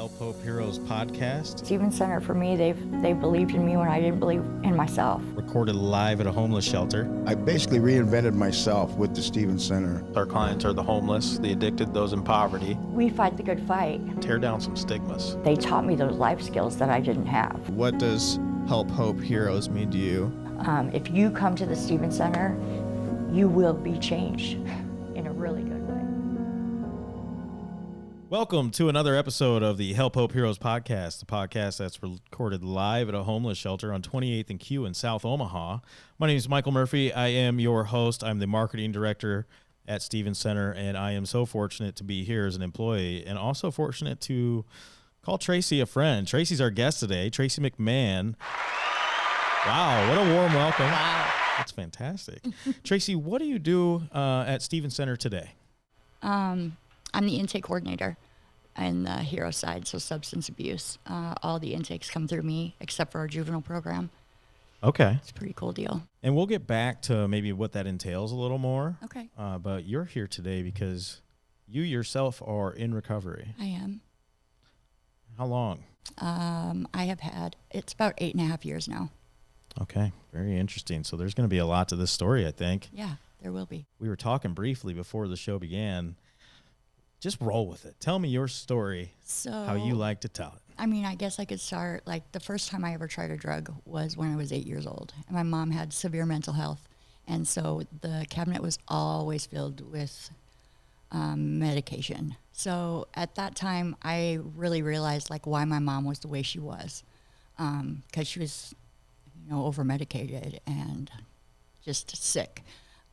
Help Hope Heroes podcast. Stevens Center, for me, they believed in me when I didn't believe in myself. Recorded live at a homeless shelter. I basically reinvented myself with the Stevens Center. Our clients are the homeless, the addicted, those in poverty. We fight the good fight. Tear down some stigmas. They taught me those life skills that I didn't have. What does Help Hope Heroes mean to you? If you come to the Stevens Center, you will be changed in a really good way. Welcome to another episode of the Help Hope Heroes podcast, the podcast that's recorded live at a homeless shelter on 28th and Q in South Omaha. My name is Michael Murphy. I am your host. I'm the marketing director at Stevens Center, and I am so fortunate to be here as an employee and also fortunate to call Tracey a friend. Tracey's our guest today, Tracey McMahon. Wow, what a warm welcome. Wow. That's fantastic. Tracey, what do you do at Stevens Center today? I'm the intake coordinator on the hero side, so substance abuse. All the intakes come through me except for our juvenile program. Okay. It's a pretty cool deal. And we'll get back to maybe what that entails a little more. Okay. But you're here today because you yourself are in recovery. I am. How long? I have had, it's about 8.5 years now. Okay. Very interesting. So there's going to be a lot to this story, I think. Yeah, there will be. We were talking briefly before the show began. Just roll with it. Tell me your story, how you like to tell it. I mean, I guess I could start, like, the first time I ever tried a drug was when I was 8 years old. And my mom had severe mental health. And so the cabinet was always filled with medication. So at that time, I really realized, like, why my mom was the way she was. Because she was, over-medicated and just sick.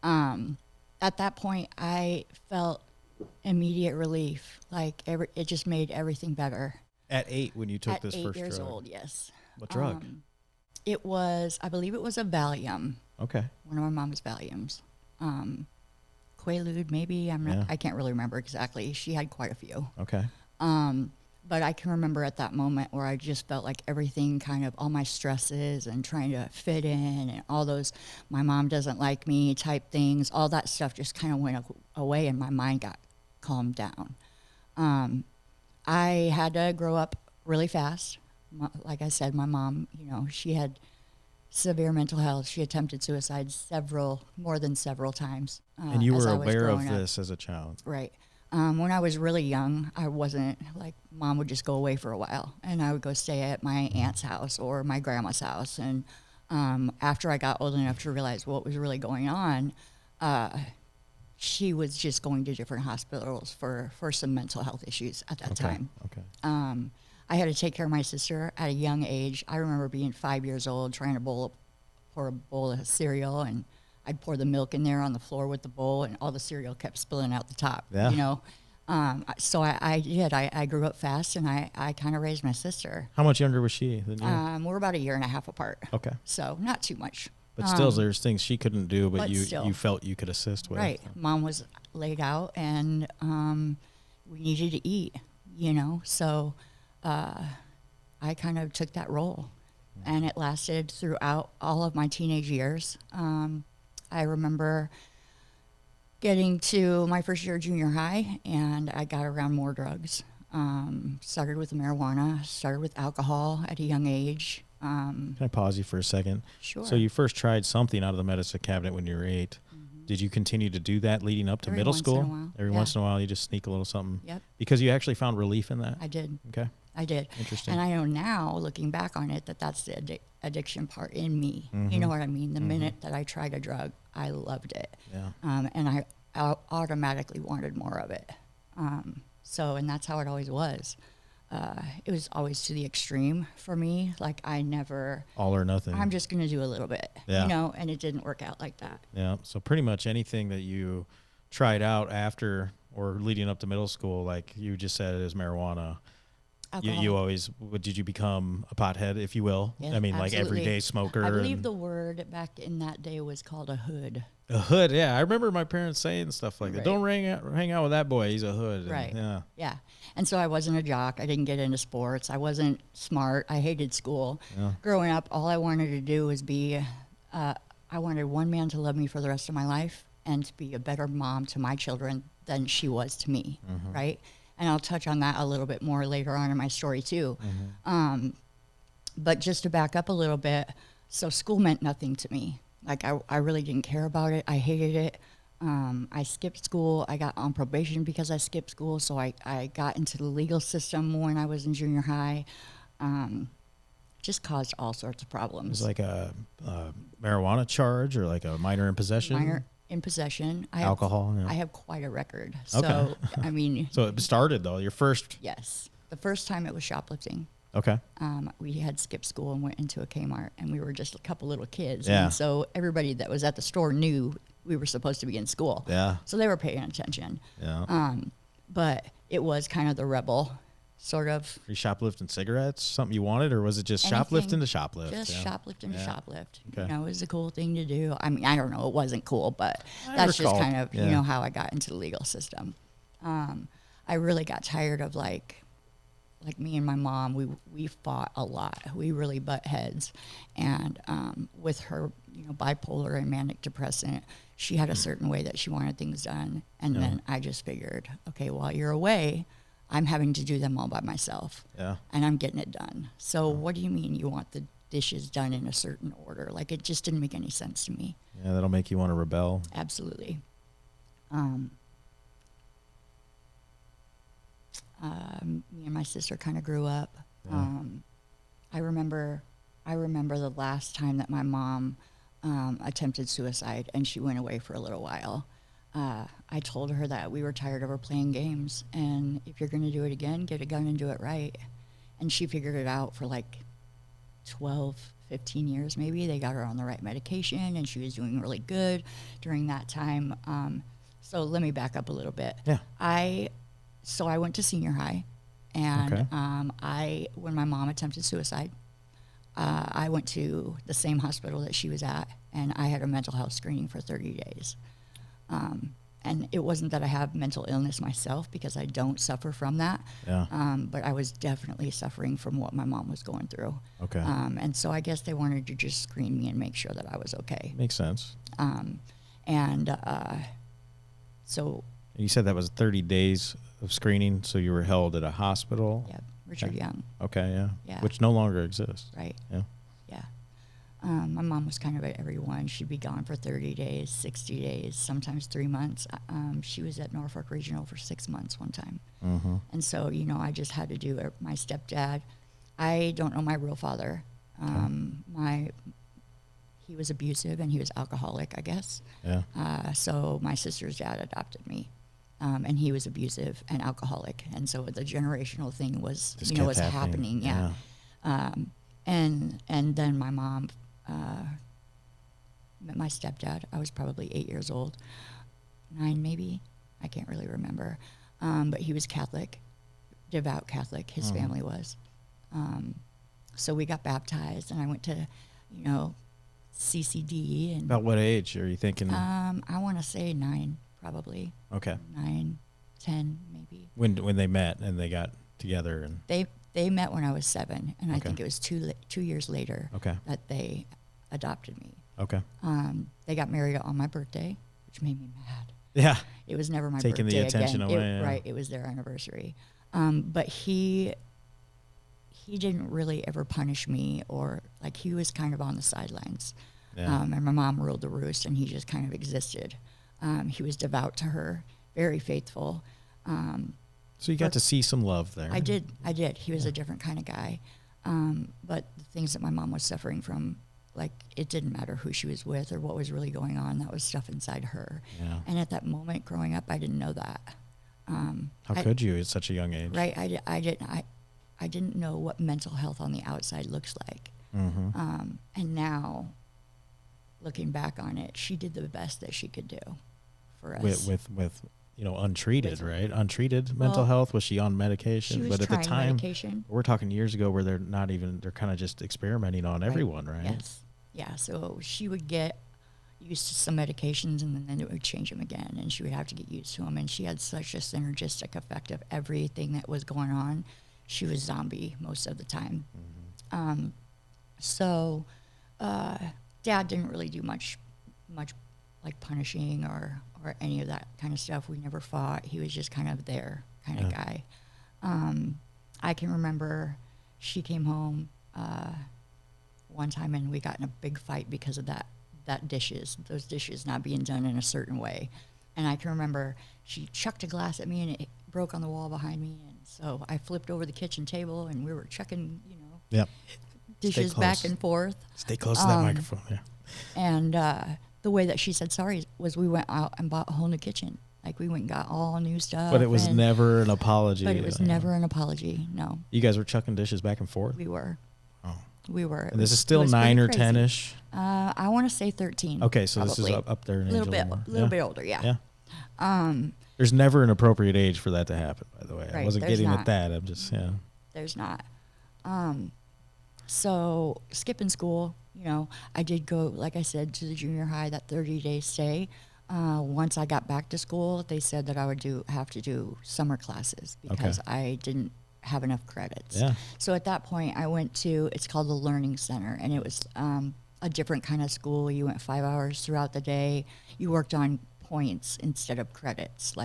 At that point, I felt immediate relief. Like, it just made everything better. At 8 when you took this first drug? At 8 years old, yes. What drug? It was, I believe it was a Valium. Okay. One of my mom's Valiums. Quaalude, maybe. I can't really remember exactly. She had quite a few. Okay. But I can remember at that moment where I just felt like everything kind of, all my stresses and trying to fit in and all those, my mom doesn't like me type things, all that stuff just kind of went away and my mind got calmed down. I had to grow up really fast. Like I said, my mom, she had severe mental health. She attempted suicide more than several times. And you were aware of this as a child? Right. When I was really young, I wasn't, like, mom would just go away for a while and I would go stay at my aunt's house or my grandma's house. And after I got old enough to realize what was really going on, she was just going to different hospitals for some mental health issues at that time. Okay. I had to take care of my sister at a young age. I remember being 5 years old trying to pour a bowl of cereal, and I'd pour the milk in there on the floor with the bowl, and all the cereal kept spilling out the top. Yeah. So I did. I grew up fast, and I kind of raised my sister. How much younger was she than you? We're about 1.5 years apart. Okay. So not too much. But still, there's things she couldn't do, but still, you felt you could assist with. Right. Mom was laid out, and we needed to eat, So I kind of took that role, and it lasted throughout all of my teenage years. I remember getting to my first year of junior high, and I got around more drugs. Started with marijuana, started with alcohol at a young age. Can I pause you for a second? Sure. So you first tried something out of the medicine cabinet when you were 8. Mm-hmm. Did you continue to do that leading up to middle school? Every once in a while, you just sneak a little something? Yep. Because you actually found relief in that? I did. Okay. I did. Interesting. And I know now, looking back on it, that's the addiction part in me. Mm-hmm. You know what I mean? The minute that I tried a drug, I loved it. Yeah. And I automatically wanted more of it. And that's how it always was. It was always to the extreme for me. Like, I never... All or nothing. I'm just going to do a little bit, and it didn't work out like that. Yeah. So pretty much anything that you tried out after or leading up to middle school, like you just said, is marijuana. You always, did you become a pothead, if you will? Yeah, I mean, absolutely. like everyday smoker. I believe the word back in that day was called a hood. A hood, yeah. I remember my parents saying stuff like that. Don't hang out with that boy. He's a hood. Right. And, yeah. And so I wasn't a jock. I didn't get into sports. I wasn't smart. I hated school. Yeah. Growing up, all I wanted to do was be, I wanted one man to love me for the rest of my life and to be a better mom to my children than she was to me, right? And I'll touch on that a little bit more later on in my story too. But just to back up a little bit, so school meant nothing to me. Like I really didn't care about it. I hated it. I skipped school. I got on probation because I skipped school. So I got into the legal system when I was in junior high. Just caused all sorts of It problems. was like a marijuana charge or like a minor in possession. Minor in possession. Alcohol, yeah. I have quite a record. So, Okay. I mean, So it started though. Your first. yes. The first time it was shoplifting. Okay. We had skipped school and went into a Kmart, and we were just a couple little kids. Yeah. And so everybody that was at the store knew we were supposed to be in school. Yeah. So they were paying attention. Yeah. But it was kind of the rebel sort of. Free shoplifting cigarettes, something you wanted, or was it just Anything, shoplifting to shoplift? Just Yeah. shoplifting to Yeah. shoplift. Okay. You know, it was a cool thing to do. I mean, I don't know, it wasn't cool, but I that's recall, just kind of, yeah. you know, how I got into the legal system. I really got tired of like me and my mom, we fought a lot. We really butt heads. And with her, you know, bipolar and manic depressant, she had a certain way that she wanted things done. And then I just figured, okay, while you're away, I'm having to do them all by myself. Yeah. And I'm getting it done. So what do you mean you want the dishes done in a certain order? Like, it just didn't make any sense to me. Yeah, that'll make you want to rebel. Absolutely. Me and my sister kind of grew up. Yeah. I remember the last time that my mom attempted suicide, and she went away for a little while. I told her that we were tired of her playing games, and if you're going to do it again, get a gun and do it right. And she figured it out for like 12, 15 years maybe. They got her on the right medication, and she was doing really good during that time. So let me back up a little bit. Yeah. So I went to senior high, and Okay. when my mom attempted suicide, I went to the same hospital that she was at, and I had a mental health screening for 30 days. And it wasn't that I have mental illness myself, because I don't suffer from that. Yeah. But I was definitely suffering from what my mom was going through. Okay. And so I guess they wanted to just screen me and make sure that I was okay. Makes sense. So, And you said that was 30 days of screening, so you were held at a hospital. yeah, Richard Okay. Young, Okay. Yeah. Yeah. Which no longer exists. right? Yeah. Yeah. My mom was kind of at every one. She'd be gone for 30 days, 60 days, sometimes 3 months. She was at Norfolk Regional for 6 months one time. Mm-hmm. And so, you know, I just had to do it. My stepdad, I don't know my real father. He was abusive and he was alcoholic, I guess. Yeah. So my sister's dad adopted me. And he was abusive and alcoholic. And so the generational thing was, Just you know, kept was happening. Yeah. And then my mom met my stepdad. I was probably 8 years old, 9 maybe. I can't really remember. But he was Catholic, devout Catholic. His family was. So we got baptized, and I went to, you know, CCD. And About what age are you thinking? I want to say 9, probably. Okay. 9, 10 maybe. When they met and they got together and. They met when I was 7, and I Okay. think it was 2 years later Okay. that they adopted me. Okay. They got married on my birthday, which made me mad. Yeah. It was never my Taking the birthday attention again. away, yeah. Right, it was their anniversary. But he didn't really ever punish me, or like, he was kind of on the sidelines. Yeah. And my mom ruled the roost, and he just kind of existed. He was devout to her, very faithful. So you got to see some love there. I did. He was a different kind of guy. But the things that my mom was suffering from, like, it didn't matter who she was with or what was really going on. That was stuff inside her. Yeah. And at that moment growing up, I didn't know that. How could you at such a young age? Right. I didn't know what mental health on the outside looks like. Mm-hmm. And now, looking back on it, she did the best that she could do for us. With you know, untreated, right? Untreated mental Well, health. Was she on medication? she was But at the trying time, medication. we're talking years ago where they're kind of just experimenting on everyone, right? Yes. Yeah. So she would get used to some medications, and then it would change them again, and she would have to get used to them. And she had such a synergistic effect of everything that was going on. She was zombie most of the time. Mm-hmm. So Dad didn't really do much like punishing or any of that kind of stuff. We never fought. He was just kind of there, kind of guy. I can remember she came home one time and we got in a big fight because of those dishes not being done in a certain way. And I can remember she chucked a glass at me and it broke on the wall behind me. And so I flipped over the kitchen table and we were chucking, Yep. dishes back and forth. Stay close to that microphone. Yeah. And the way that she said sorry was we went out and bought a whole new kitchen. Like we went and got all new stuff. But it was never an apology. But it was never an apology. No. You guys were chucking dishes back and forth? We were. Oh. We were. And this is still 9 or 10-ish? I want to say 13. Okay, so probably. this is up there in age a little more. bit older, yeah. There's never an appropriate age for that to happen, by the way. I Right, wasn't there's getting not. at that. I'm just, There's not. So skipping school, I did go, like I said, to the junior high, that 30-day stay. Once I got back to school, they said that I would have to do summer classes because I didn't have enough credits. Yeah. So at that point, I went to, it's called the Learning Center, and it was a different kind of school. You went 5 hours throughout the day. You worked on points instead of credits.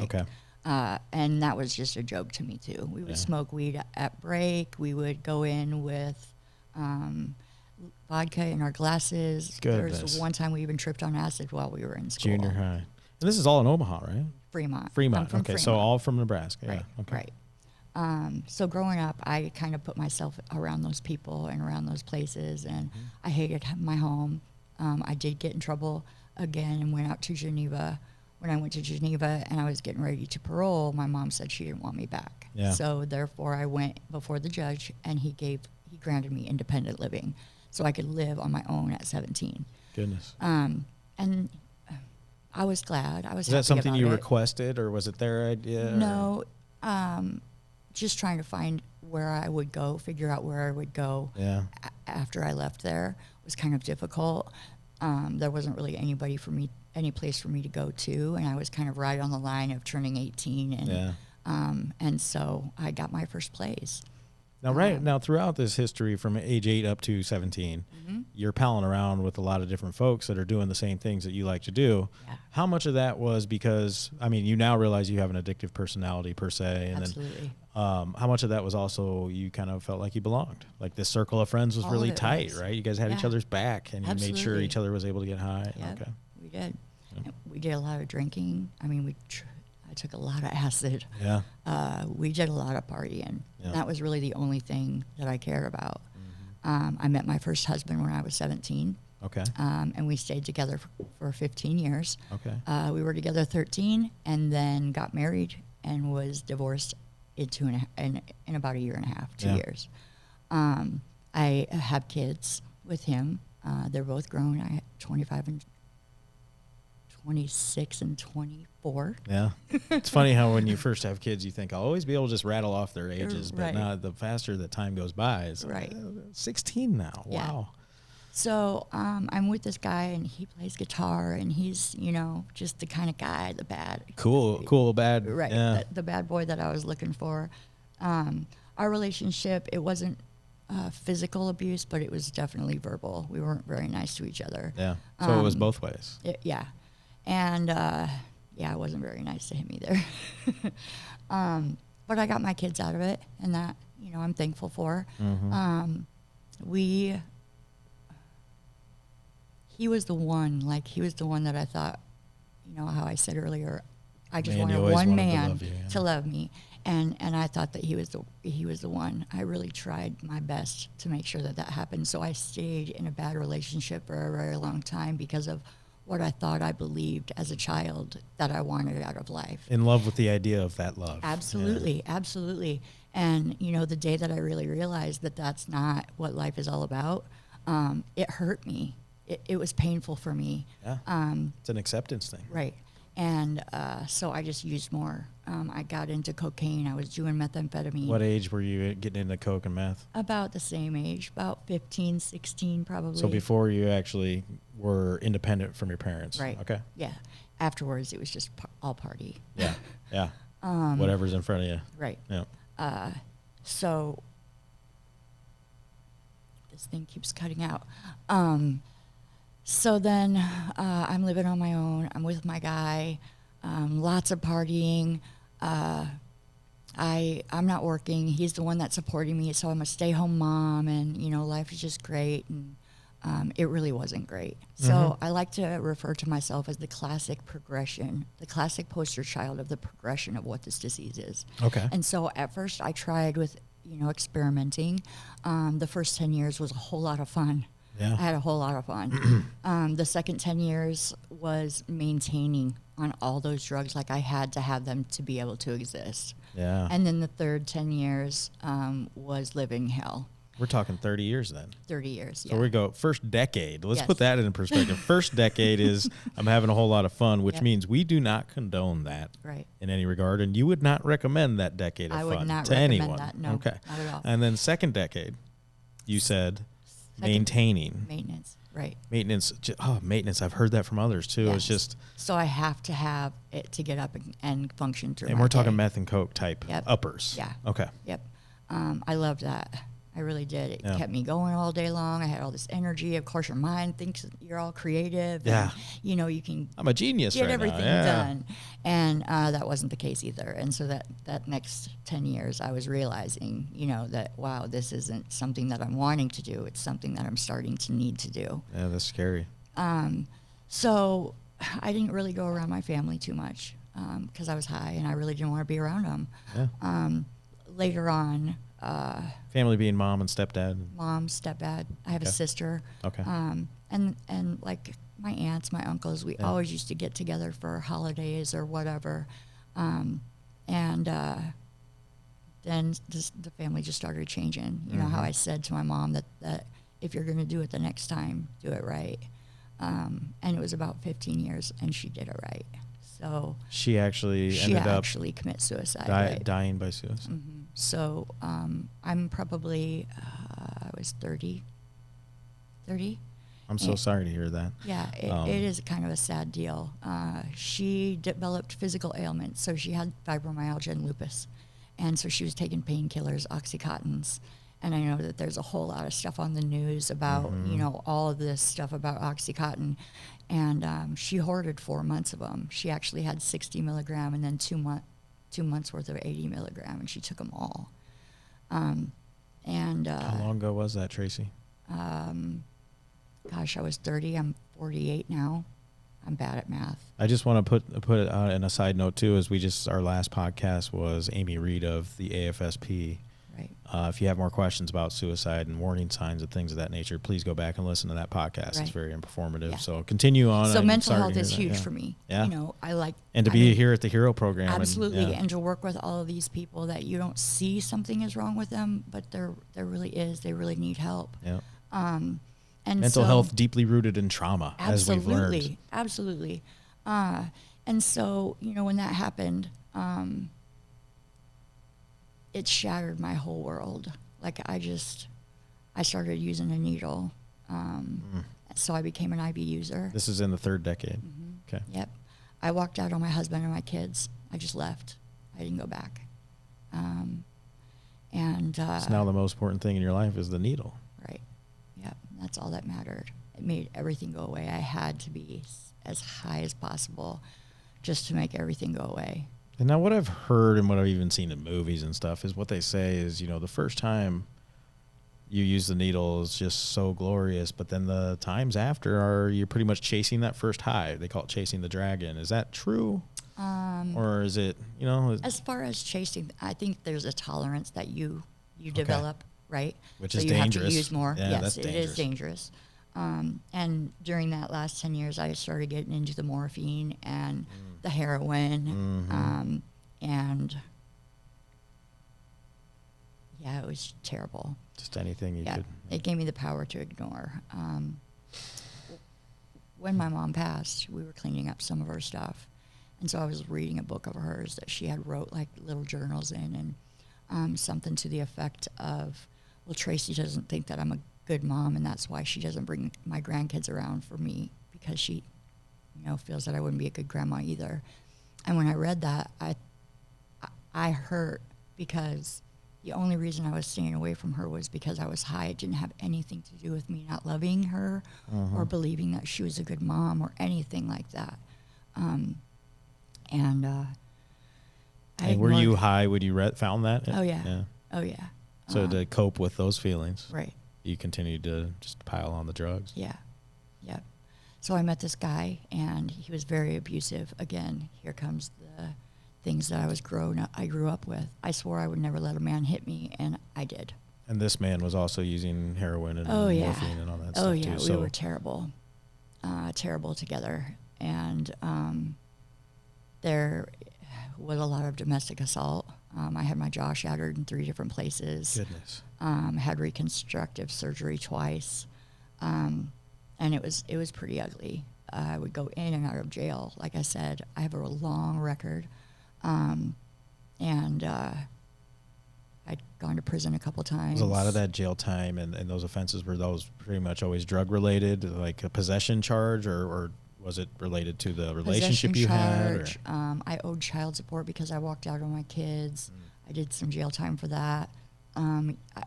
And that was just a joke to me, too. We would smoke weed at break. We would go in with vodka in our glasses. Goodness. There was one time we even tripped on acid while we were in school. junior high. And this is all in Omaha, right? Fremont. Fremont. I'm from Okay, Fremont. so all from Nebraska. Right, Yeah. Okay. right. So growing up, I kind of put myself around those people and around those places, and I hated my home. I did get in trouble again and went out to Geneva. When I went to Geneva and I was getting ready to parole, my mom said she didn't want me back. Yeah. So therefore, I went before the judge, and he granted me independent living, so I could live on my own at 17. Goodness. And I was glad. I was. Is that happy something about you it. requested, or was it their idea? or- No, just trying to find where I would go, figure out where I would go Yeah. after I left there was kind of difficult. There wasn't really any place for me to go to, and I was kind of right on the line of turning 18, and so I got my first place. Now, throughout this history from age 8 up to 17, you're palling around with a lot of different folks that are doing the same things that you like to do. Yeah. How much of that was because, you now realize you have an addictive personality per se, and Absolutely. then how much of that was also you kind of felt like you belonged? Like this circle of friends was All really of it tight, was. right? You guys had each Yeah. other's back, and you made sure Absolutely. each other was able to get high. Yep, Okay. we did. We did a lot of drinking. I took a lot of acid. Yeah. We did a lot of partying. Yeah. That was really the only thing that I cared about. I met my first husband when I was 17, Okay. and we stayed together for 15 years. Okay. We were together 13, and then got married and was divorced in about a year and a half, 2 Yeah. years. I have kids with him. They're both grown. I have 25 and 26 and 24. Yeah. It's funny how when you first have kids, you think, I'll always be able to just rattle off their ages. But Right. now the faster that time goes by, it's Right. 16 now. Yeah. Wow. So I'm with this guy, and he plays guitar, and he's, just the kind of guy, the bad. Cool, bad. Right. Yeah. The bad boy that I was looking for. Our relationship, it wasn't physical abuse, but it was definitely verbal. We weren't very nice to each other. Yeah. So it was both ways. Yeah. And, it wasn't very nice to him either. But I got my kids out of it, and that, I'm thankful for. He was the one, he was the one that I thought, how I said earlier, I just Man, you wanted always one wanted to man love you, yeah. to love me. And I thought that he was the one. I really tried my best to make sure that happened. So I stayed in a bad relationship for a very long time because of what I thought I believed as a child that I wanted out of life. In love with the idea of that love. Absolutely, absolutely. And the day that I really realized that that's not what life is all about, it hurt me. It was painful for me. Yeah. It's an acceptance thing. Right. And so I just used more. I got into cocaine. I was doing methamphetamine. What age were you getting into coke and meth? About the same age, about 15, 16 probably. So before you actually were independent from your parents. Right. Okay. Yeah. Afterwards, it was just all party. Yeah. Yeah. Whatever's in front of you. Right. Yeah. So this thing keeps cutting out. So then I'm living on my own. I'm with my guy. Lots of partying. I'm not working. He's the one that's supporting me, so I'm a stay-home mom, and life is just great. And it really wasn't great. So I like to refer to myself as the classic progression, the classic poster child of the progression of what this disease is. Okay. And so at first I tried with experimenting. The first 10 years was a whole lot of fun. Yeah. I had a whole lot of fun. The second 10 years was maintaining on all those drugs. Like I had to have them to be able to exist. Yeah. And then the third 10 years was living hell. We're talking 30 years then. 30 years, So we go first decade. Let's Yes. put that in perspective. First decade is I'm having a whole lot of fun, which Yep. means we do not condone that Right. in any regard. And you would not recommend that decade of I fun would not to recommend anyone. that. No, Okay. not at all. And then second decade, you said Second- maintaining. Maintenance, right. Maintenance. I've heard that from others too. It's Yes. just, So I have to have it to get up and function through and my we're talking day. meth and coke type Yep. uppers. Yeah. Okay. Yep. I loved that. I really did. It Yeah. kept me going all day long. I had all this energy. Of course, your mind thinks you're all creative. Yeah. And, you can I'm a genius get right everything now. Yeah. done. And that wasn't the case either. And so that next 10 years, I was realizing, that, wow, this isn't something that I'm wanting to do. It's something that I'm starting to need to do. Yeah, that's scary. So I didn't really go around my family too much because I was high and I really didn't want to be around them. Yeah. Later on, Family being mom and stepdad. mom, stepdad, I have a Okay. sister. Okay. And like my aunts, my uncles, we Yeah. always used to get together for holidays or whatever. Then the family just started changing. You know how I said to my mom that if you're going to do it the next time, do it right. And it was about 15 years, and she did it right. So She actually she ended up actually commit suicide. Right? dying by suicide. So I'm probably, I was 30. I'm so sorry to hear that. Yeah, it is kind of a sad deal. She developed physical ailments, so she had fibromyalgia and lupus. And so she was taking painkillers, Oxycontins. And I know that there's a whole lot of stuff on the news about, all of this stuff about Oxycontin. And she hoarded 4 months of them. She actually had 60 milligram and then 2 months worth of 80 milligram, and she took them all. How long ago was that, Tracy? Gosh, I was 30. I'm 48 now. I'm bad at math. I just want to put in a side note too, as our last podcast was Amy Reed of the AFSP. Right. If you have more questions about suicide and warning signs and things of that nature, please go back and listen to that podcast. Right. It's very informative. Yeah. So continue on. So I'm mental sorry to health hear is that. huge Yeah. for me. Yeah. I like And to I be mean, here at the Hero Program. absolutely, And, and to work with all of these people that you don't see something is wrong with them, but there really is. They really need help. yeah. And Mental so, health deeply rooted in trauma, as we've learned. Absolutely. And so, when that happened, it shattered my whole world. Like I started using a needle. So I became an IV user. This is in the third decade. Okay. Yep. I walked out on my husband and my kids. I just left. I didn't go back. So now the most important thing in your life is the needle. Right. Yep. That's all that mattered. It made everything go away. I had to be as high as possible just to make everything go away. And now what I've heard and what I've even seen in movies and stuff is what they say is, the first time you use the needle is just so glorious, but then the times after you're pretty much chasing that first high. They call it chasing the dragon. Is that true? Or is it, As far as chasing, I think there's a tolerance that you develop, right? Which so is you dangerous. have to use more. Yeah, Yes, that's it is dangerous. And during that last 10 years, I started getting into the morphine and the heroin. And yeah, it was terrible. Just anything you Yeah, could. it gave me the power to ignore. When my mom passed, we were cleaning up some of her stuff. And so I was reading a book of hers that she had wrote like little journals in, and something to the effect of, well, Tracy doesn't think that I'm a good mom, and that's why she doesn't bring my grandkids around for me, because she, feels that I wouldn't be a good grandma either. And when I read that, I hurt, because the only reason I was staying away from her was because I was high. It didn't have anything to do with me not loving her or believing that she was a good mom or anything like that. And were you high when you found that? Oh, yeah. Oh, yeah. So to cope with those feelings, Right. you continued to just pile on the drugs. Yeah. Yep. So I met this guy, and he was very abusive. Again, here comes the things that I grew up with. I swore I would never let a man hit me, and I did. And this man was also using heroin and morphine and all that stuff Oh, yeah. too. We were terrible. Terrible together. And there was a lot of domestic assault. I had my jaw shattered in 3 different places. Goodness. Had reconstructive surgery twice. And it was pretty ugly. I would go in and out of jail. Like I said, I have a long record. And I'd gone to prison a couple times. Was a lot of that jail time and those offenses, were those pretty much always drug related, like a possession charge, or was it related to the relationship Possession you charge. had? I owed child support because I walked out on my kids. I did some jail time for that.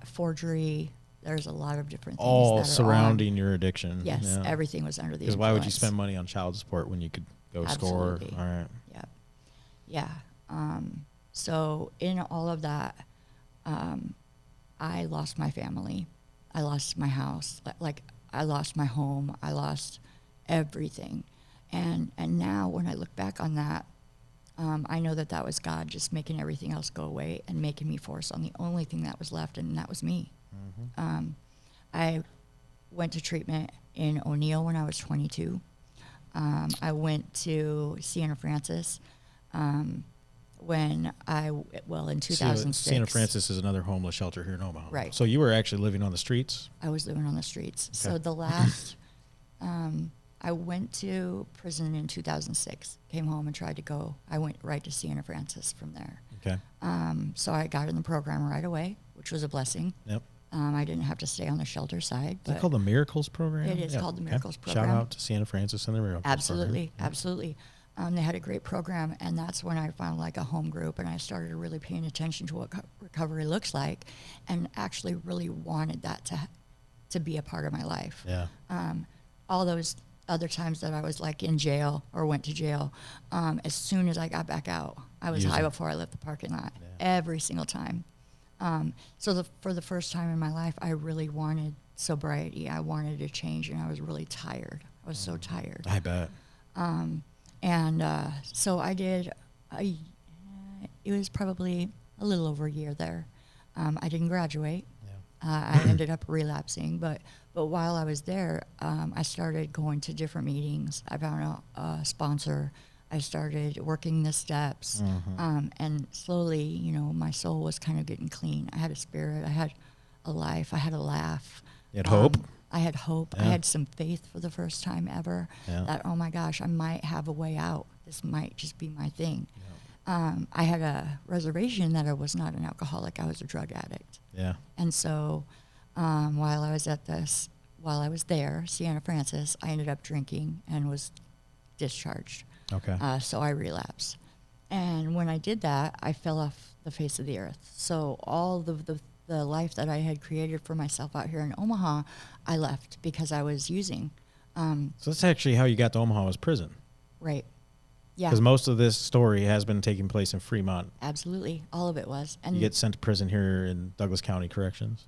Forgery. There's a lot of different things. All that are surrounding on. your addiction. Yes, everything was under the Because influence. why would you spend money on child support when you could go Absolutely. score? All right. Yep. Yeah. So in all of that, I lost my family. I lost my house. Like I lost my home. I lost everything. And now when I look back on that, I know that was God just making everything else go away and making me focus on the only thing that was left, and that was me. Mm-hmm. I went to treatment in O'Neill when I was 22. I went to Siena Francis in 2006. Siena Francis is another homeless shelter here in Omaha. Right. So you were actually living on the streets? I was living on the streets. Okay. So the last, I went to prison in 2006, came home and tried to go. I went right to Siena Francis from there. Okay. So I got in the program right away, which was a blessing. Yep. I didn't have to stay on the shelter side. Is it called the Miracles Program? It is called the Miracles Program. Shout out to Siena Francis and the Miracles Absolutely, Program. absolutely. They had a great program, and that's when I found like a home group, and I started really paying attention to what recovery looks like, and actually really wanted that to be a part of my life. Yeah. All those other times that I was like in jail or went to jail, as soon as I got back out, I was high before I left the parking lot. Yeah. Every single time. So for the first time in my life, I really wanted sobriety. I wanted to change, and I was really tired. I was so tired. I bet. So I did. It was probably a little over a year there. I didn't graduate. Yeah. I ended up relapsing, but while I was there, I started going to different meetings. I found a sponsor. I started working the steps, and slowly, my soul was kind of getting clean. I had a spirit. I had a life. I had a laugh. You had hope? I had hope. Yeah. I had some faith for the first time ever. Yeah. That, oh my gosh, I might have a way out. This might just be my thing. I had a reservation that I was not an alcoholic. I was a drug addict. Yeah. And so while I was there, Siena Francis, I ended up drinking and was discharged. Okay. So I relapsed. And when I did that, I fell off the face of the earth. So all the life that I had created for myself out here in Omaha, I left because I was using. So that's actually how you got to Omaha, was prison. Right. Yeah. Because most of this story has been taking place in Fremont. Absolutely. All of it was. And You get sent to prison here in Douglas County Corrections?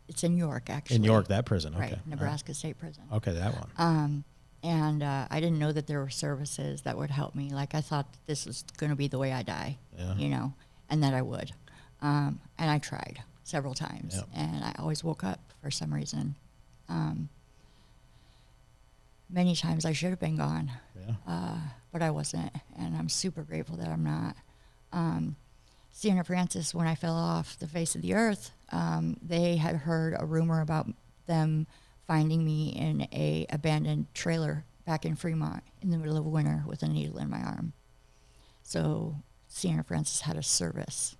it's in York, actually. In York, that prison. Okay. Right. Nebraska State Prison. Okay, that one. And I didn't know that there were services that would help me. Like, I thought that this was going to be the way I die, Yeah. And that I would. And I tried several times, Yep. and I always woke up for some reason. Many times I should have been gone, Yeah. but I wasn't, and I'm super grateful that I'm not. Siena Francis, when I fell off the face of the earth, they had heard a rumor about them finding me in a abandoned trailer back in Fremont in the middle of winter with a needle in my arm. So Siena Francis had a service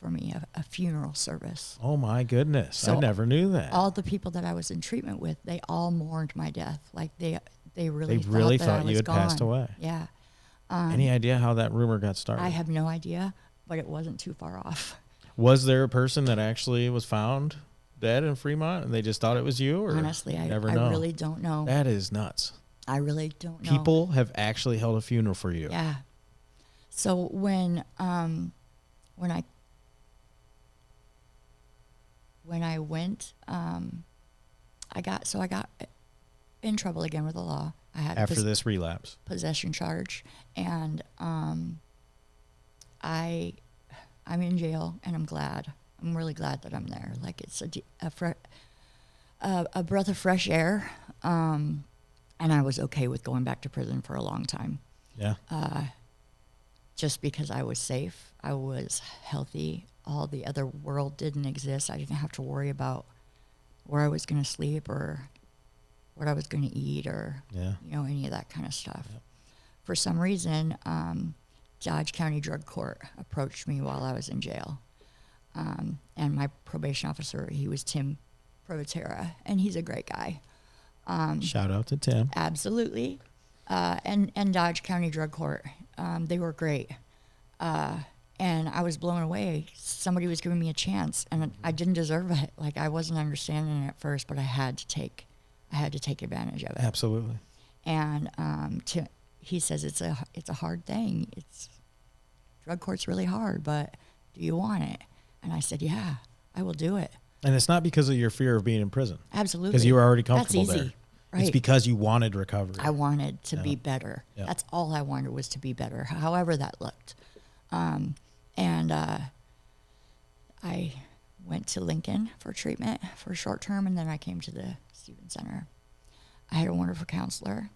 for me, a funeral service. Oh, my goodness. So I never knew that. All the people that I was in treatment with, they all mourned my death. Like they really thought that I you was had passed gone. away. Yeah. Any idea how that rumor got started? I have no idea, but it wasn't too far off. Was there a person that actually was found dead in Fremont and they just thought it was you? Or Honestly, I never know? really don't know. That is nuts. I really don't know. People have actually held a funeral for you. Yeah. So when I went, I got in trouble again with the law. I had After this relapse. possession charge, and I'm in jail, and I'm glad. I'm really glad that I'm there. Like, it's a breath of fresh air, and I was okay with going back to prison for a long time. Yeah. Just because I was safe, I was healthy. All the other world didn't exist. I didn't have to worry about where I was going to sleep or what I was going to eat or any of that kind of stuff. Yeah. For some reason, Dodge County Drug Court approached me while I was in jail. And my probation officer, he was Tim Provatera, and he's a great guy. Shout out to Tim. Absolutely. And Dodge County Drug Court, they were great. And I was blown away. Somebody was giving me a chance, and I didn't deserve it. Like, I wasn't understanding it at first, but I had to take advantage of it. Absolutely. And he says it's a hard thing. Drug court's really hard, but do you want it? And I said, yeah, I will do it. And it's not because of your fear of being in prison. Absolutely. Because you were already comfortable That's easy. there. Right. It's because you wanted recovery. I wanted to be better. Yeah. That's all I wanted, was to be better, however that looked. And I went to Lincoln for treatment for short term, and then I came to the Stevens Center. I had a wonderful counselor.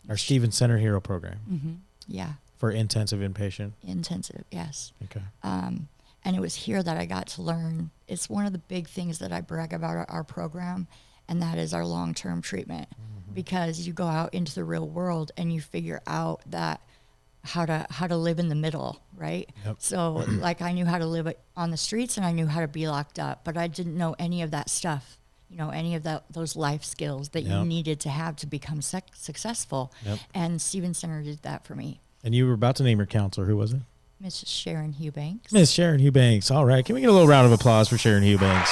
Our Stevens Center Hero Program. Mm-hmm. Yeah. For intensive inpatient. Intensive, yes. Okay. And it was here that I got to learn. It's one of the big things that I brag about our program, and that is our long-term treatment. Mm-hmm. Because you go out into the real world and you figure out that how to live in the middle, right? Yep. So like, I knew how to live on the streets and I knew how to be locked up, but I didn't know any of that stuff, any of those life skills that you needed to have to become successful. Yep. And Stevens Center did that for me. And you were about to name your counselor. Who was it? Mrs. Sharon Hughbanks. Miss Sharon Hughbanks. All right. Can we get a little round of applause for Sharon Hughbanks?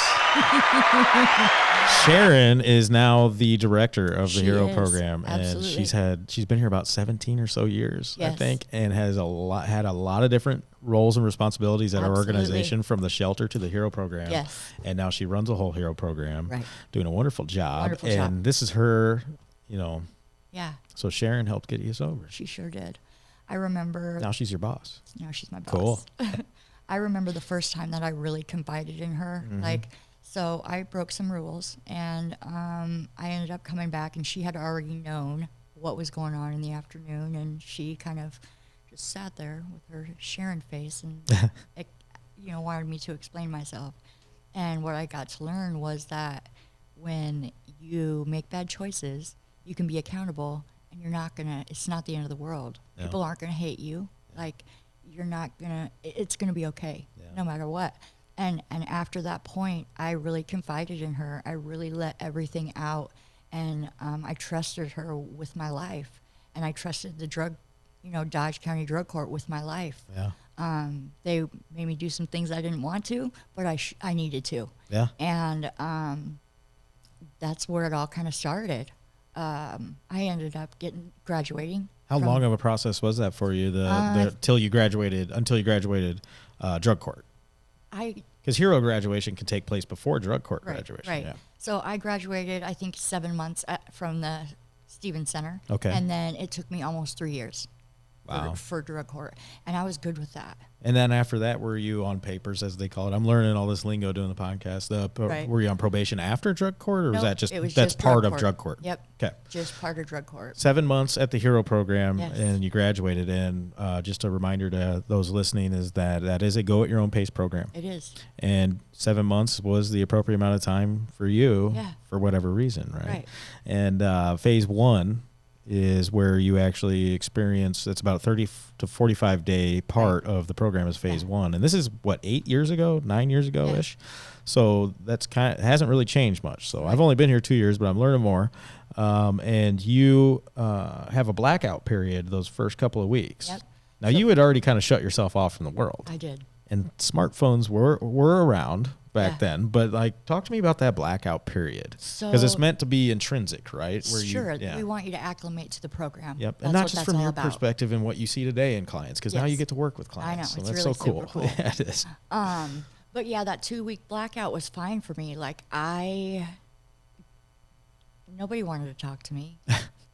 Sharon is now the director of the Hero Program. Absolutely. And she's been here about 17 or so years, yes. I think, and has had a lot of different roles and responsibilities at our organization, from the shelter to the Hero Program. Yes. And now she runs a whole Hero Program, right. Doing a wonderful job. This is her, Yeah. So Sharon helped get you sober. She sure did. I remember. Now she's your boss. Now she's my boss. Cool. I remember the first time that I really confided in her. Mm-hmm. So I broke some rules, and I ended up coming back, and she had already known what was going on in the afternoon, and she kind of just sat there with her Sharon face and wanted me to explain myself. And what I got to learn was that when you make bad choices, you can be accountable, and it's not the end of the world. No. People aren't gonna hate you. It's gonna be okay, no matter what. And after that point, I really confided in her. I really let everything out, and I trusted her with my life, and I trusted the Dodge County Drug Court with my life. Yeah. They made me do some things I didn't want to, but I needed to. Yeah. And that's where it all kind of started. I ended up graduating. How long of a process was that for you? Until you graduated drug court. Because Hero graduation can take place before drug court graduation. Right. Yeah. So I graduated, I think, 7 months from the Stevens Center. Okay. And then it took me almost 3 years. Wow. For drug court, and I was good with that. And then after that, were you on papers, as they call it? I'm learning all this lingo doing the podcast. Right. Were you on probation after drug court, or was that that's just part of drug court? Yep. Okay. Just part of drug court. 7 months at the Hero Program, yes. And you graduated. And just a reminder to those listening is that is a go at your own pace program. It is. And 7 months was the appropriate amount of time for you, for whatever reason, right? Right. And phase 1 is where you actually experience, it's about a 30 to 45 day part of the program is phase 1. And this is 8 years ago, 9 years ago ish. So that's hasn't really changed much. So I've only been here 2 years, but I'm learning more. And you have a blackout period those first couple of weeks. Yep. Now you had already kind of shut yourself off from the world. I did. And smartphones were around, back Yeah. then. But like, talk to me about that blackout period, because it's So- meant to be intrinsic, right? Sure, yeah. we want you to acclimate to the program. Yep, That's and not what just that's from all your about. perspective and what you see today in clients, because now you Yes. get to work with clients. I know, so it's that's really so cool. super cool. Yeah, it is. But yeah, that 2-week blackout was fine for me. Like nobody wanted to talk to me.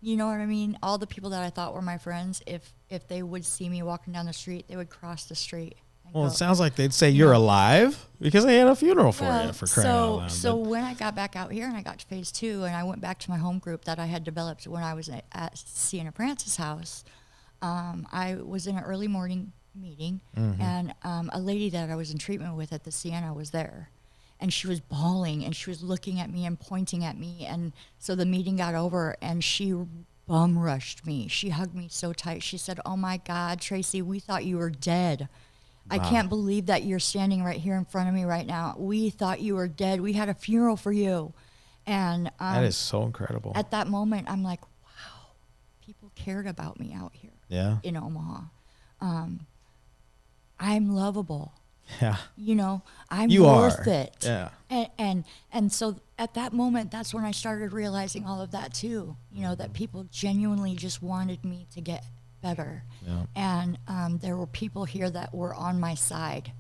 You know what I mean? All the people that I thought were my friends, if they would see me walking down the street, they would cross the street. And Well, go, it sounds like they'd say you're alive because they had a funeral for you, for crying out loud. So But- when I got back out here and I got to phase 2 and I went back to my home group that I had developed when I was at Sienna Francis' house, I was in an early morning meeting and a lady that I was in treatment with at the Sienna was there. And she was bawling and she was looking at me and pointing at me. And so the meeting got over and she bum rushed me. She hugged me so tight. She said, "Oh my God, Tracey, we thought you were dead. I can't believe that you're standing right here in front of me right now. We thought you were dead. We had a funeral for you." And that is so incredible. at that moment, I'm like, wow, people cared about me out here Yeah. in Omaha. I'm lovable. Yeah. You know, I'm You worth are. it. Yeah. And so at that moment, that's when I started realizing all of that too. You know, that people genuinely just wanted me to get better. Yeah. And there were people here that were on my side.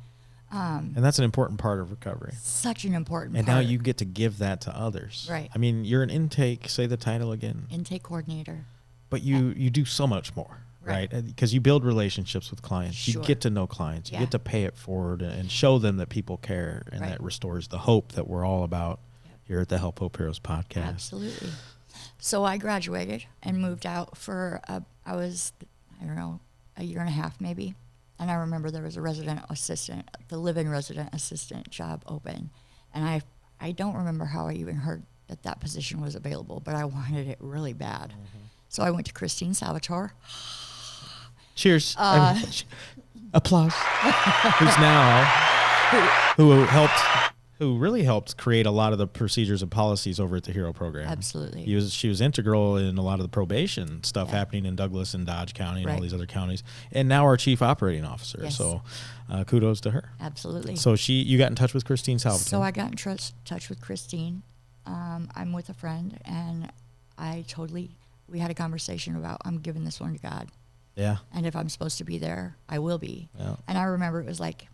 And that's an important part of recovery. Such an important And part. now you get to give that to others. Right. I mean, you're an intake, say the title again, Intake coordinator. but you do so much more, right? Because you build relationships with clients. Sure. You get to know clients. You Yeah. get to pay it forward and show them that people care, and Right. that restores the hope that we're all about here at the Help Hope Heroes podcast. Absolutely. So I graduated and moved out for, I don't know, a year and a half maybe. And I remember there was a resident assistant, the live-in resident assistant job open. And I don't remember how I even heard that position was available, but I wanted it really bad. So I went to Christine Salvatore. Cheers. Applause. Who really helped create a lot of the procedures and policies over at the Hero program. Absolutely. She was integral in a lot of the probation stuff happening in Douglas and Dodge County and all Right. these other counties, and now our chief operating officer. Yes. So kudos to her. Absolutely. So you got in touch with Christine Salvatore. So I got in touch with Christine. I'm with a friend, and we had a conversation about, I'm giving this one to God. Yeah. And if I'm supposed to be there, I will be. Yeah. And I remember it was like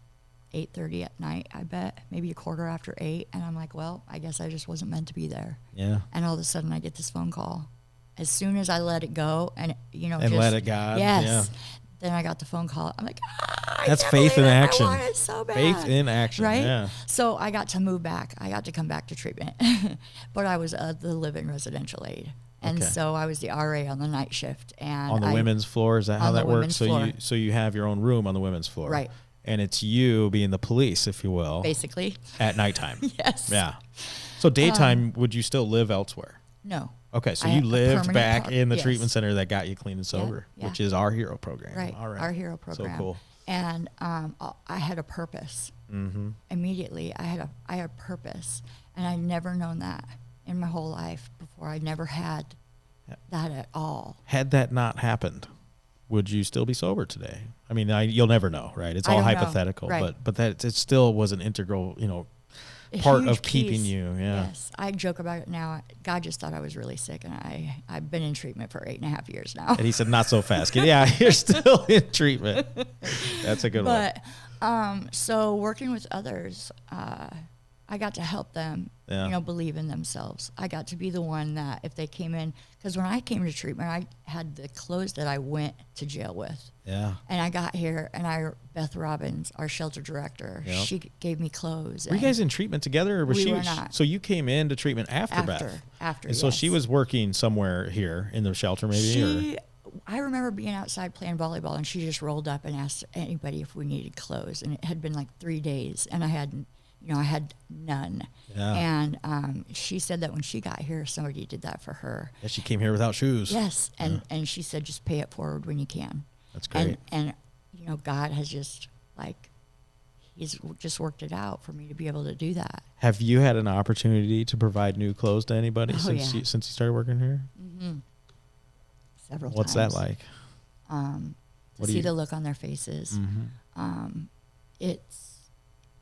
8:30 at night, I bet, maybe a quarter after 8. And I'm like, well, I guess I just wasn't meant to be there. Yeah. And all of a sudden I get this phone call. As soon as I let it go and, And let it God, Yes. yeah. Then I got the phone call. I'm like, I That's can't faith in believe it. action. I want it so bad. Faith in action. Right? Yeah. So I got to move back. I got to come back to treatment. But I was the live-in residential aide. And Okay. so I was the RA on the night shift. And On the women's floor, is that how on the that works? women's floor. So you have your own room on the women's floor. Right. And it's you being the police, if you will, basically. at nighttime. Yes. Yeah. So daytime, would you still live elsewhere? No. Okay, so I you have a lived permanent back in the yes. treatment center that got you clean and sober, yeah. which is our hero program. Right. All right. Our hero program. So cool. And I had a purpose. Mm-hmm. Immediately, I had a purpose, and I'd never known that in my whole life before. I never had that at all. Had that not happened, would you still be sober today? I mean, you'll never know, right? It's I all don't know. hypothetical, Right. but that it still was an integral, A part huge of keeping piece. you. Yeah. Yes. I joke about it now. God just thought I was really sick, and I've been in treatment for 8.5 years now. And he said, "Not so fast, kid." Yeah, you're still in treatment. That's a good one. But so working with others, I got to help them, Yeah. believe in themselves. I got to be the one that if they came in, because when I came to treatment, I had the clothes that I went to jail with. Yeah. And I got here, and Beth Robbins, our shelter director, Yep. she gave me clothes. Were you guys in treatment together, or was We she? were not. So you came into treatment after Beth. After, And so she yes. was working somewhere here in the shelter, maybe. I remember being outside playing volleyball, and she just rolled up and asked anybody if we needed clothes. And it had been like 3 days, and I had none. Yeah. And she said that when she got here, somebody did that for her. Yeah, she came here without shoes. Yes, and she said just pay it forward when you can. That's great. And God has just He's just worked it out for me to be able to do that. Have you had an opportunity to provide new clothes to anybody Oh, since yeah. you started working here? Several What's times. that like? To What do see you- the look on their faces. Mm-hmm.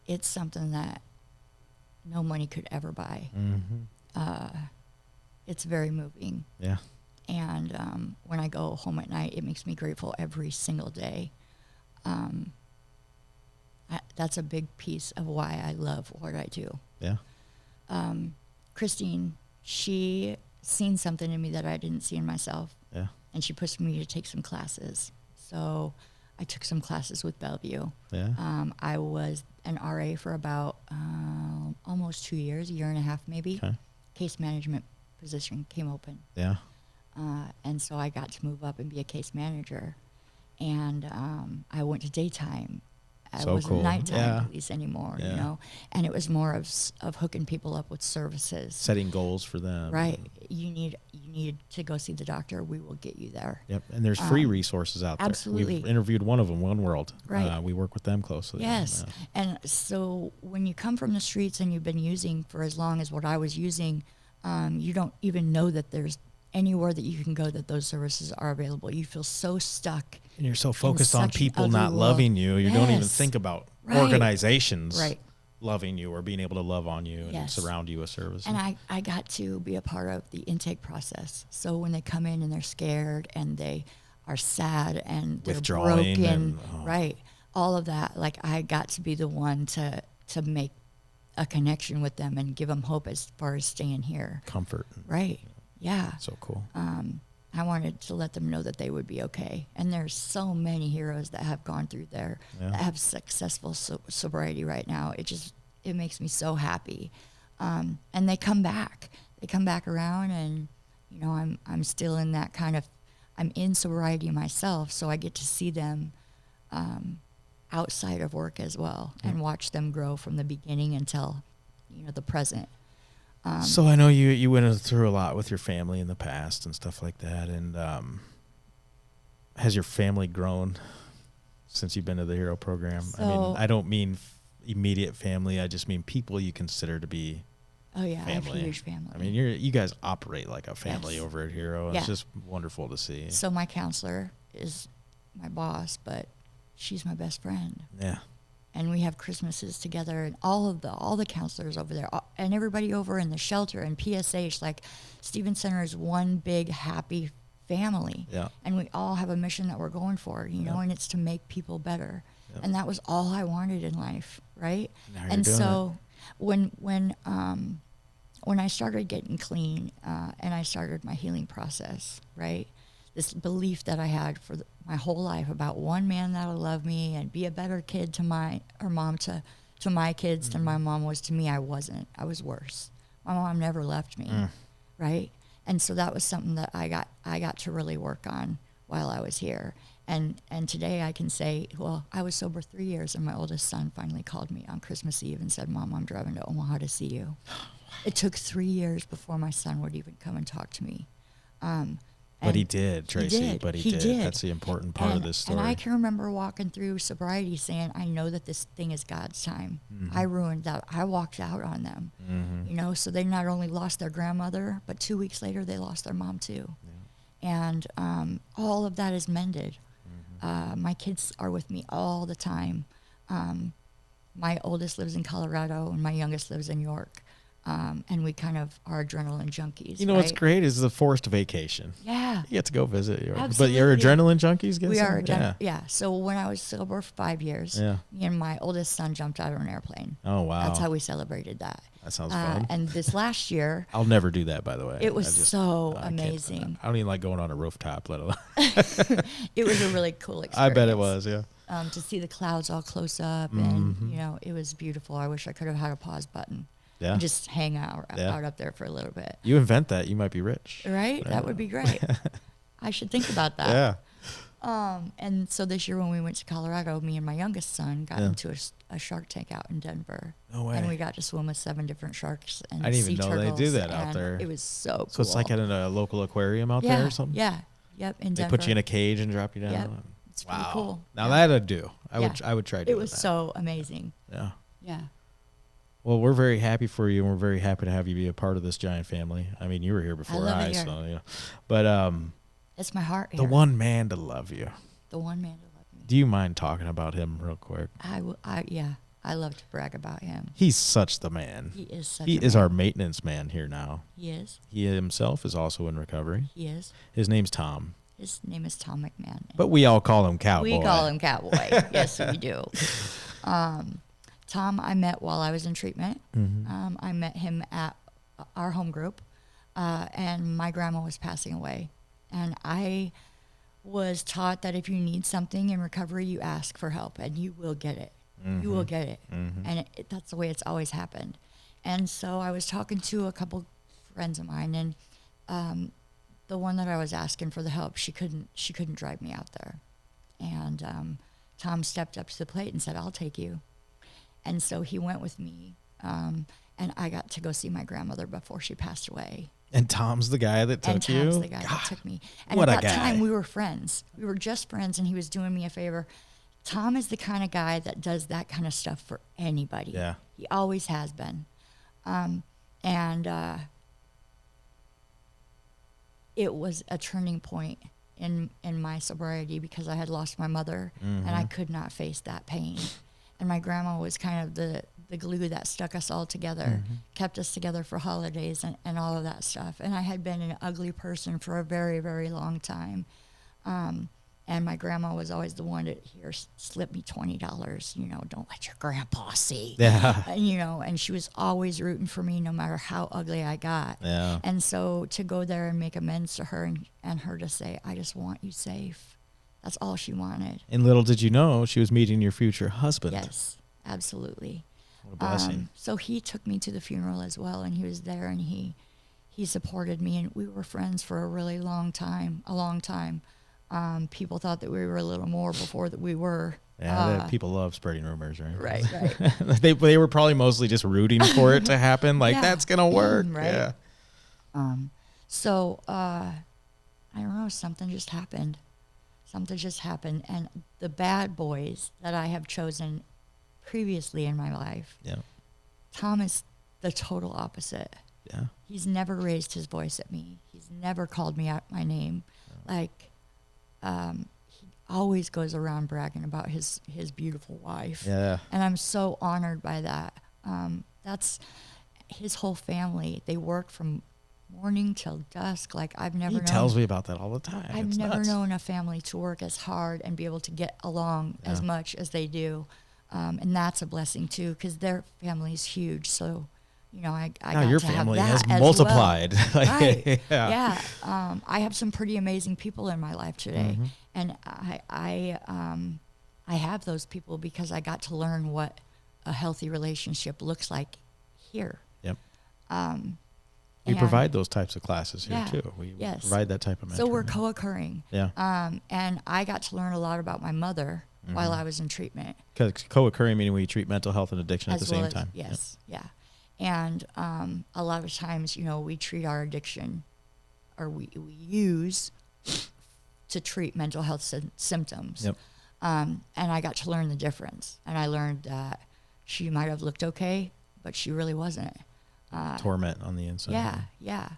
It's something that no money could ever buy. It's very moving. Yeah. And when I go home at night, it makes me grateful every single day. That's a big piece of why I love what I do. Yeah. Christine, she seen something in me that I didn't see in myself. Yeah. And she pushed me to take some classes. So I took some classes with Bellevue. Yeah. I was an RA for about almost 2 years, a year and a half maybe. Okay. Case management position came open. Yeah. And so I got to move up and be a case manager. And I went to daytime. I So wasn't cool. nighttime Yeah. police anymore, Yeah. you know. And it was more of hooking people up with services. Setting goals for them. Right. You need to go see the doctor. We will get you there. Yep. And there's free resources out there. absolutely. We've interviewed one of them, One World. Right. We work with them closely. Yes. Yeah. And so when you come from the streets and you've been using for as long as what I was using, you don't even know that there's anywhere that you can go that those services are available. You feel so stuck. And you're so focused on such an people ugly not world. loving you. You don't even Yes. think about Right. organizations Right. loving you or being able to love on you and Yes. surround you with services. And I got to be a part of the intake process. So when they come in and they're scared and they are sad and they're Withdrawing broken, and, right, all of that, like I got to be the one to make a connection with them and give them hope as far as staying here. Comfort. Right. Yeah. So cool. I wanted to let them know that they would be okay. And there's so many heroes that have gone through there Yeah. that have successful sobriety right now. It makes me so happy. And they come back. They come back around, and you know, I'm still in that kind of, I'm in sobriety myself, so I get to see them outside of work as well and watch them grow from the beginning until, you know, the present. So I know you went through a lot with your family in the past and stuff like that. And has your family grown since you've been to the Hero program? I mean, So- I don't mean immediate family. I just mean people you consider to be Oh yeah, I have a family. huge family. I mean, you guys operate like a family Yes. over at Hero. Yeah. It's just wonderful to see. So my counselor is my boss, but she's my best friend. Yeah. And we have Christmases together, and all the counselors over there, and everybody over in the shelter and PSH, like Stevens Center is one big happy family. Yeah. And we all have a mission that we're going for, you know, and it's to make people better. Yep. And that was all I wanted in life, right? Now you're And doing so when I started getting clean and I started my healing process, right? This belief that I had for my whole life about one man that'll love me and be a better kid to my kids than my mom was to me. I wasn't. I was worse. My mom never left me, right? And so that was something that I got to really work on while I was here. And today I can say, well, I was sober 3 years, and my oldest son finally called me on Christmas Eve and said, "Mom, I'm driving to Omaha to see you." It took 3 years before my son would even come and talk to me. But he did, Tracy. did. But He he did. did. That's the important part of this story. And I can remember walking through sobriety saying, I know that this thing is God's time. I ruined that. I walked out on them, you know, so they not only lost their grandmother, but 2 weeks later they lost their mom too. And all of that is mended. My kids are with me all the time. My oldest lives in Colorado and my youngest lives in York. And we kind of are adrenaline junkies. You know what's right? great is the forced vacation. Yeah. You get to go visit your, but Absolutely. you're adrenaline junkies. We are, Yeah. yeah. So when I was sober for 5 years, Yeah. me and my oldest son jumped out of an airplane. Oh wow. That's how we celebrated that. That sounds fun. And this last year, I'll never do that, by the way. it was I so I can't do that. amazing. I don't even like going on a rooftop, let alone. It was a really cool experience. I bet it was. Yeah. To see the clouds all close up, and you know, it was beautiful. I wish I could have had a pause button. Yeah. And just hang out Yeah. out up there for a little bit. You invent that, you might be rich. Right? Yeah. That would be great. I should think about that. Yeah. And so this year when we went to Colorado, me and my youngest son got Yeah. into a shark tank out in Denver. No way. And we got to swim with 7 different sharks and I didn't sea even know they do turtles, that out and there. It was so cool. So it's like at a local aquarium out yeah, there or something. Yeah. Yep. In They Denver. put you in a cage and drop you down. Yep. It's pretty Wow. cool. Now Yeah. that I'd do. I would try doing It was that. so amazing. Yeah. Yeah. Well, we're very happy for you, and we're very happy to have you be a part of this giant family. I mean, you were here before love I, it here. so yeah. But It's my heart the here. one man to love you. The one man to love me. Do you mind talking about him real quick? Yeah. I love to brag about him. He's such the man. He is such He a is man. our maintenance man here now. He is. He himself is also in recovery. He is. His name's Tom, His name is Tom McMahon. but we all call him Cowboy. We call him Cowboy. Yes, we do. Tom, I met while I was in treatment. I met him at our home group, and my grandma was passing away. And I was taught that if you need something in recovery, you ask for help, and you will get it. You will get it. And that's the way it's always happened. And so I was talking to a couple friends of mine, and the one that I was asking for the help, she couldn't drive me out there. And Tom stepped up to the plate and said, "I'll take you." And so he went with me, and I got to go see my grandmother before she passed away. And Tom's the guy that took And you? Tom's the guy that took me. And what at a that guy. time, we were friends. We were just friends, and he was doing me a favor. Tom is the kind of guy that does that kind of stuff for anybody. Yeah. He always has been. It was a turning point in my sobriety because I had lost my mother, and I could not face that pain. And my grandma was kind of the glue that stuck us all together, kept us together for holidays and all of that stuff. And I had been an ugly person for a very, very long time. And my grandma was always the one to slip me $20, don't let your grandpa see. Yeah. And she was always rooting for me no matter how ugly I got. Yeah. And so to go there and make amends to her and her to say, "I just want you safe." That's all she wanted. And little did you know, she was meeting your future husband. Yes, absolutely. What a blessing. So he took me to the funeral as well, and he was there, and he supported me, and we were friends for a really long time, a long time. People thought that we were a little more before that we were. Yeah, people love spreading rumors, right? Right. they were probably mostly just rooting for it to happen. Like, Yeah. that's going to work. Right. Yeah. So I don't know, something just happened. And the bad boys that I have chosen previously in my life, Yeah. Tom is the total opposite. Yeah. He's never raised his voice at me. He's never called me out my name. Like, he always goes around bragging about his beautiful wife. Yeah. And I'm so honored by that. That's his whole family. They work from morning till dusk. Like, I've never He known. tells me about that all the time. I've It's never nuts. known a family to work as hard and be able to get along as Yeah. much as they do. And that's a blessing too, because their family's huge. So, I Now got your to have family that has as multiplied. Well. Like, Right. yeah. Yeah. I have some pretty amazing people in my life today, Mm-hmm. and I have those people because I got to learn what a healthy relationship looks like here. Yep. We And- provide those types of classes here Yeah. too. We Yes. provide that type of mentoring. So we're co-occurring. Yeah. And I got to learn a lot about my mother while I was in treatment. Because co-occurring meaning we treat mental health and addiction at the as same well as- time. Yes, yeah. And a lot of times, we treat our addiction, or we use to treat mental health symptoms. Yep. And I got to learn the difference. And I learned that she might have looked okay, but she really wasn't. Torment on the inside. Yeah.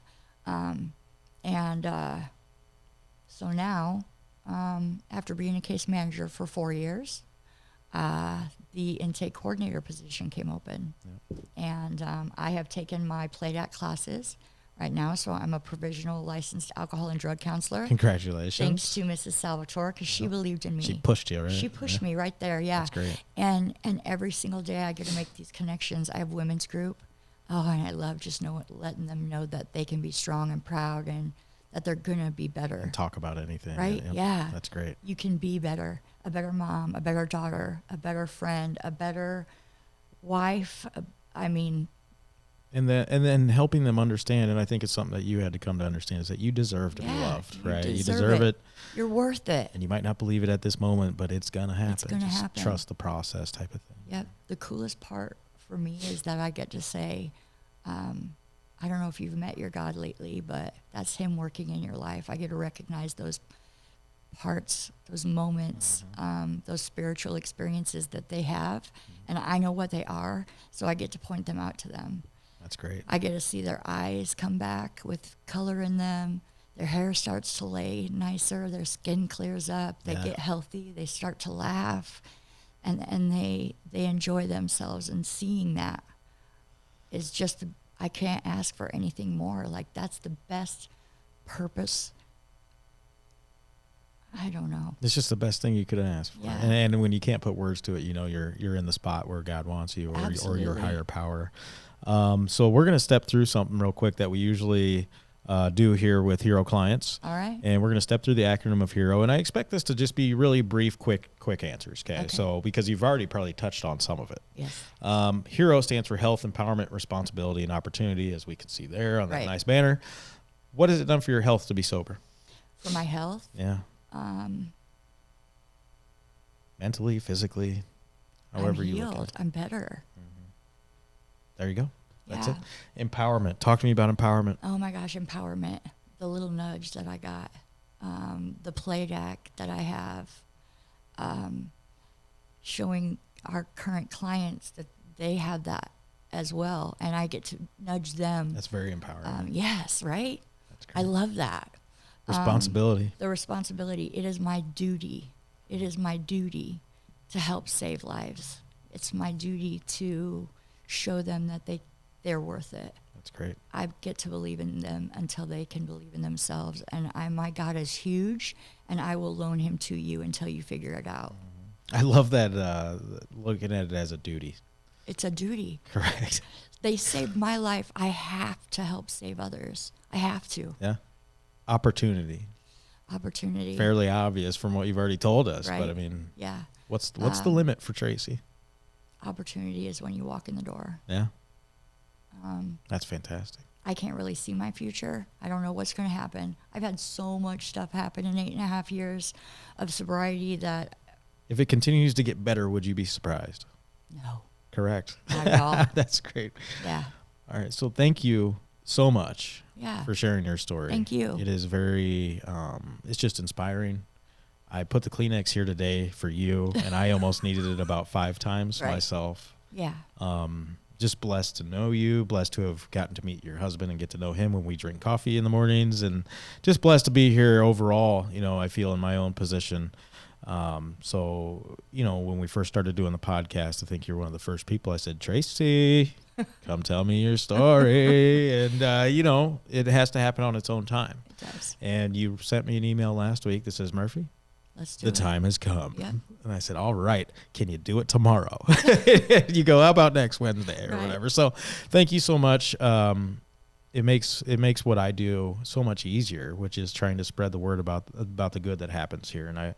So now, after being a case manager for 4 years, the intake coordinator position came open. And I have taken my PLADAC classes right now, so I'm a provisional licensed alcohol and drug counselor. Congratulations. Thanks to Mrs. Salvatore, because she believed in me. She pushed you, right? She pushed me right there, yeah. That's great. And every single day I get to make these connections. I have women's group. Oh, and I love just letting them know that they can be strong and proud and that they're going to be better. And talk about anything. Right? Yep. Yeah. That's great. You can be better. A better mom, a better daughter, a better friend, a better wife. And then helping them understand, and I think it's something that you had to come to understand, is that you deserve to be loved, right? You deserve it. You're worth it. And you might not believe it at this moment, but it's going to happen. It's gonna Just happen. trust the process type of thing. Yep. The coolest part for me is that I get to say, I don't know if you've met your God lately, but that's him working in your life. I get to recognize those parts, those moments, those spiritual experiences that they have, and I know what they are, so I get to point them out to them. That's great. I get to see their eyes come back with color in them. Their hair starts to lay nicer. Their skin clears up. They Yeah. get healthy. They start to laugh. and they enjoy themselves, and seeing that is just, I can't ask for anything more. Like, that's the best purpose. I don't know. It's just the best thing you could ask for. Yeah. And when you can't put words to it, you know, you're in the spot where God wants you, or your Absolutely. higher power. So we're going to step through something real quick that we usually do here with Hero clients. All right. And we're going to step through the acronym of HERO. And I expect this to just be really brief, quick answers. Okay. So, because you've already probably touched on some of it. Yes. HERO stands for Health, Empowerment, Responsibility, and Opportunity, as we can see there on that Right. nice banner. What has it done for your health to be sober? For my health, Yeah. Mentally, physically, however I'm you healed. look at it. I'm better. There you go. That's Yeah. it. Empowerment. Talk to me about empowerment. Oh my gosh, empowerment. The little nudge that I got, the play deck that I have, showing our current clients that they have that as well, and I get to nudge them. That's very empowering. Yes, right? That's I great. love that. Responsibility. The responsibility. It is my duty. It is my duty to help save lives. It's my duty to show them that they're worth it. That's great. I get to believe in them until they can believe in themselves. And my God is huge, and I will loan him to you until you figure it out. I love that, looking at it as a duty. It's a duty. Correct. They saved my life. I have to help save others. I have to. Yeah. Opportunity. Opportunity. Fairly obvious from what you've already told us. Right. But I mean, Yeah. what's the limit for Tracey? Opportunity is when you walk in the door. Yeah. That's fantastic. I can't really see my future. I don't know what's going to happen. I've had so much stuff happen in 8.5 years of sobriety that If it continues to get better, would you be surprised? no, Correct. not at all. That's great. Yeah. All right. So thank you so much Yeah. for sharing your story. Thank you. It is very, it's just inspiring. I put the Kleenex here today for you, and I almost needed it about 5 times Right. myself. Yeah. Just blessed to know you, blessed to have gotten to meet your husband and get to know him when we drink coffee in the mornings, and just blessed to be here overall, you know, I feel in my own position. So, you know, when we first started doing the podcast, I think you're one of the first people I said, Tracey, come tell me your story. And, you know, it has to happen on its own time. It does. And you sent me an email last week that says, Murphy, Let's do the it. time has come. Yeah. And I said, all right, can you do it tomorrow? You go, how about next Wednesday or Right. whatever? So thank you so much. It makes what I do so much easier, which is trying to spread the word about the good that happens here. And I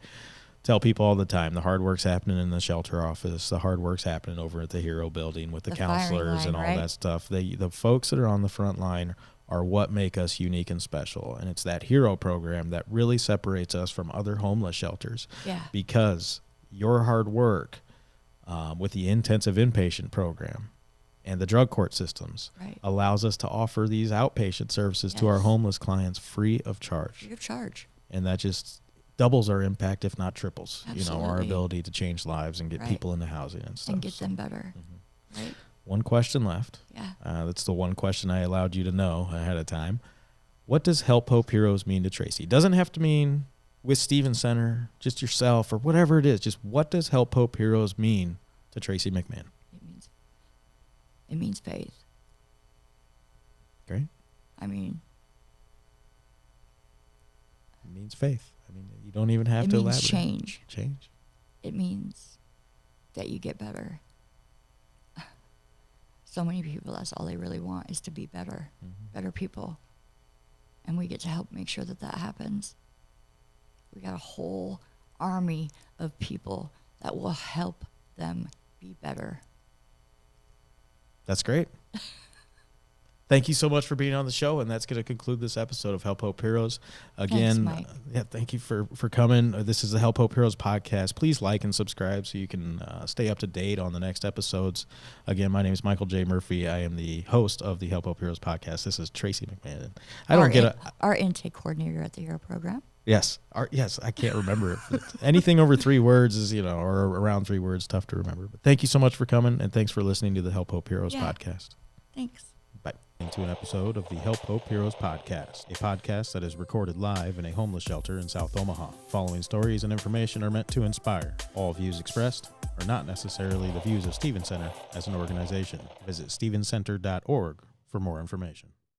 tell people all the time, the hard work's happening in the shelter office. The hard work's happening over at the Hero building with the The firing counselors line, and all right? that stuff. The folks that are on the front line are what make us unique and special. And it's that Hero program that really separates us from other homeless shelters. Yeah. Because your hard work with the intensive inpatient program and the drug court systems Right. allows us to offer these outpatient services to our Yes. homeless clients free of charge. Free of charge. And that just doubles our impact, if not triples, you know, our Absolutely. ability to change lives and get Right. people into housing and stuff. And get So, them better. Right? one question left. Yeah. That's the one question I allowed you to know ahead of time. What does Help Hope Heroes mean to Tracey? It doesn't have to mean with Stephen Center, just yourself or whatever it is. Just what does Help Hope Heroes mean to Tracey McMahon? It means faith. Great. I mean, It means faith. I mean, you don't even have it to means elaborate. change. Change. It means that you get better. So many people, that's all they really want is to be better, better people. And we get to help make sure that that happens. We got a whole army of people that will help them be better. That's great. Thank you so much for being on the show, and that's going to conclude this episode of Help Hope Heroes. Again, Mike. Yeah, thank you for coming. This is the Help Hope Heroes podcast. Please like and subscribe so you can stay up to date on the next episodes. Again, my name is Michael J. Murphy. I am the host of the Help Hope Heroes podcast. This is Tracey McMahon. Our intake coordinator at the Hero program. Yes, I can't remember it. Anything over 3 words is, or around 3 words, tough to remember. But thank you so much for coming, and thanks for listening to the Help Hope Heroes Yeah. podcast. Thanks. Bye. Into an episode of the Help Hope Heroes podcast, a podcast that is recorded live in a homeless shelter in South Omaha. Following stories and information are meant to inspire. All views expressed are not necessarily the views of Stevens Center as an organization. Visit stevenscenter.org for more information.